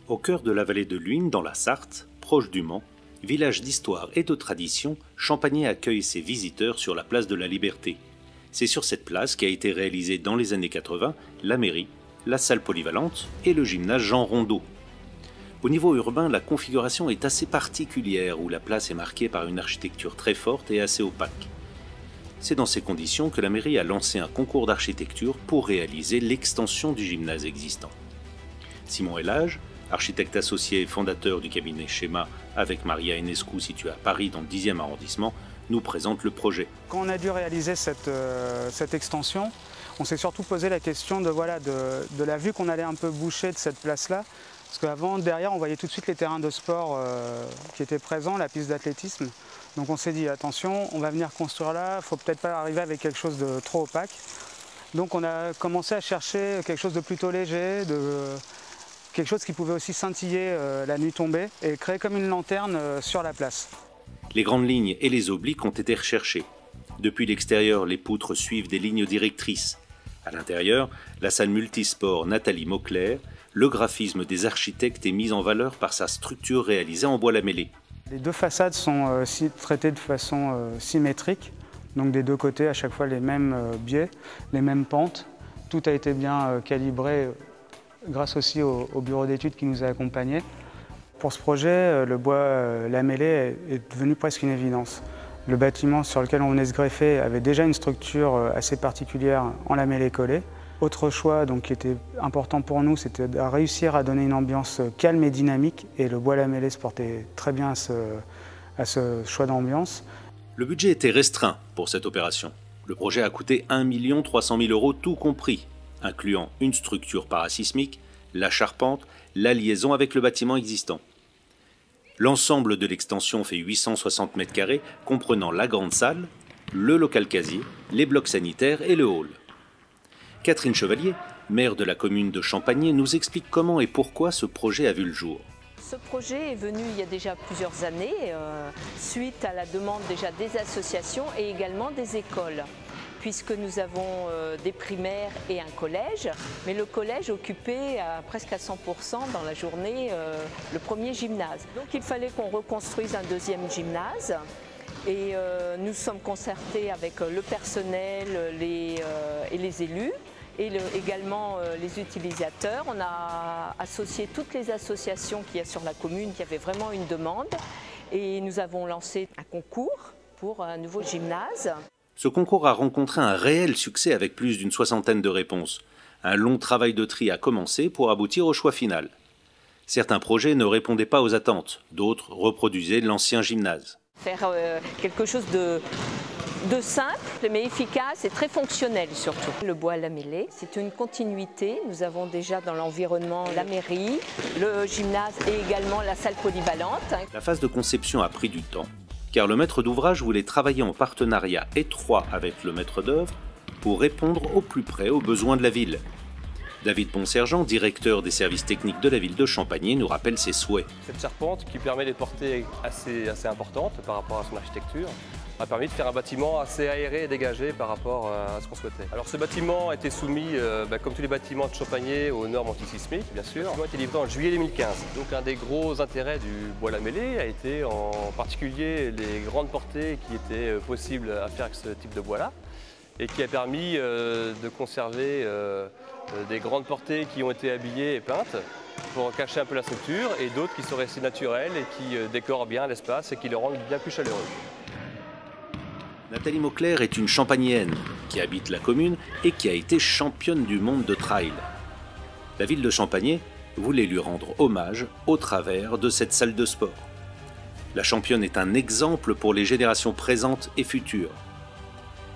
Au cœur de la vallée de l'Huisne, dans la Sarthe, proche du Mans, village d'histoire et de tradition, Champagné accueille ses visiteurs sur la place de la Liberté. C'est sur cette place qu'a été réalisée dans les années 80 la mairie, la salle polyvalente et le gymnase Jean Rondeau. Au niveau urbain, la configuration est assez particulière où la place est marquée par une architecture très forte et assez opaque. C'est dans ces conditions que la mairie a lancé un concours d'architecture pour réaliser l'extension du gymnase existant. Simon Elage, architecte associé et fondateur du cabinet Schéma avec Maria Enescu situé à Paris dans le 10e arrondissement, nous présente le projet. Quand on a dû réaliser cette extension, on s'est surtout posé la question de la vue qu'on allait un peu boucher de cette place-là. Parce qu'avant, derrière, on voyait tout de suite les terrains de sport qui étaient présents, la piste d'athlétisme. Donc on s'est dit, attention, on va venir construire là, il ne faut peut-être pas arriver avec quelque chose de trop opaque. Donc on a commencé à chercher quelque chose de plutôt léger, quelque chose qui pouvait aussi scintiller la nuit tombée et créer comme une lanterne sur la place. Les grandes lignes et les obliques ont été recherchées. Depuis l'extérieur, les poutres suivent des lignes directrices. À l'intérieur, la salle multisport Nathalie Mauclair, le graphisme des architectes est mis en valeur par sa structure réalisée en bois lamellé. Les deux façades sont traitées de façon symétrique, donc des deux côtés à chaque fois les mêmes biais, les mêmes pentes. Tout a été bien calibré grâce aussi au bureau d'études qui nous a accompagnés. Pour ce projet, le bois lamellé est devenu presque une évidence. Le bâtiment sur lequel on venait se greffer avait déjà une structure assez particulière en lamellé collé. Autre choix qui était important pour nous, c'était de réussir à donner une ambiance calme et dynamique, et le bois lamellé se portait très bien à ce choix d'ambiance. Le budget était restreint pour cette opération. Le projet a coûté 1 300 000 € tout compris, incluant une structure parasismique, la charpente, la liaison avec le bâtiment existant. L'ensemble de l'extension fait 860 m², comprenant la grande salle, le local casier, les blocs sanitaires et le hall. Catherine Chevalier, maire de la commune de Champagné, nous explique comment et pourquoi ce projet a vu le jour. Ce projet est venu il y a déjà plusieurs années, suite à la demande déjà des associations et également des écoles, puisque nous avons des primaires et un collège, mais le collège occupait presque à 100% dans la journée le premier gymnase. Donc il fallait qu'on reconstruise un deuxième gymnase. Et nous sommes concertés avec le personnel et les élus et également les utilisateurs. On a associé toutes les associations qu'il y a sur la commune qui avaient vraiment une demande et nous avons lancé un concours pour un nouveau gymnase. Ce concours a rencontré un réel succès avec plus d'une soixantaine de réponses. Un long travail de tri a commencé pour aboutir au choix final. Certains projets ne répondaient pas aux attentes, d'autres reproduisaient l'ancien gymnase. Faire quelque chose de simple mais efficace et très fonctionnel surtout. Le bois lamellé, c'est une continuité. Nous avons déjà dans l'environnement la mairie, le gymnase et également la salle polyvalente. La phase de conception a pris du temps, car le maître d'ouvrage voulait travailler en partenariat étroit avec le maître d'œuvre pour répondre au plus près aux besoins de la ville. David Ponsargent, directeur des services techniques de la ville de Champagné, nous rappelle ses souhaits. Cette charpente, qui permet des portées assez importantes par rapport à son architecture, a permis de faire un bâtiment assez aéré et dégagé par rapport à ce qu'on souhaitait. Alors ce bâtiment a été soumis, comme tous les bâtiments de Champagné, aux normes antisismiques, bien sûr. Le bâtiment a été livré en juillet 2015. Donc un des gros intérêts du bois lamellé a été en particulier les grandes portées qui étaient possibles à faire avec ce type de bois-là, et qui a permis de conserver des grandes portées qui ont été habillées et peintes pour cacher un peu la structure, et d'autres qui sont restées naturelles et qui décorent bien l'espace et qui le rendent bien plus chaleureux. Nathalie Mauclair est une champagnéenne qui habite la commune et qui a été championne du monde de trail. La ville de Champagné voulait lui rendre hommage au travers de cette salle de sport. La championne est un exemple pour les générations présentes et futures.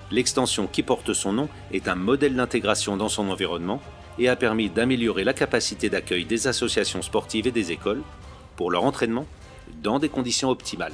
L'extension qui porte son nom est un modèle d'intégration dans son environnement et a permis d'améliorer la capacité d'accueil des associations sportives et des écoles pour leur entraînement dans des conditions optimales.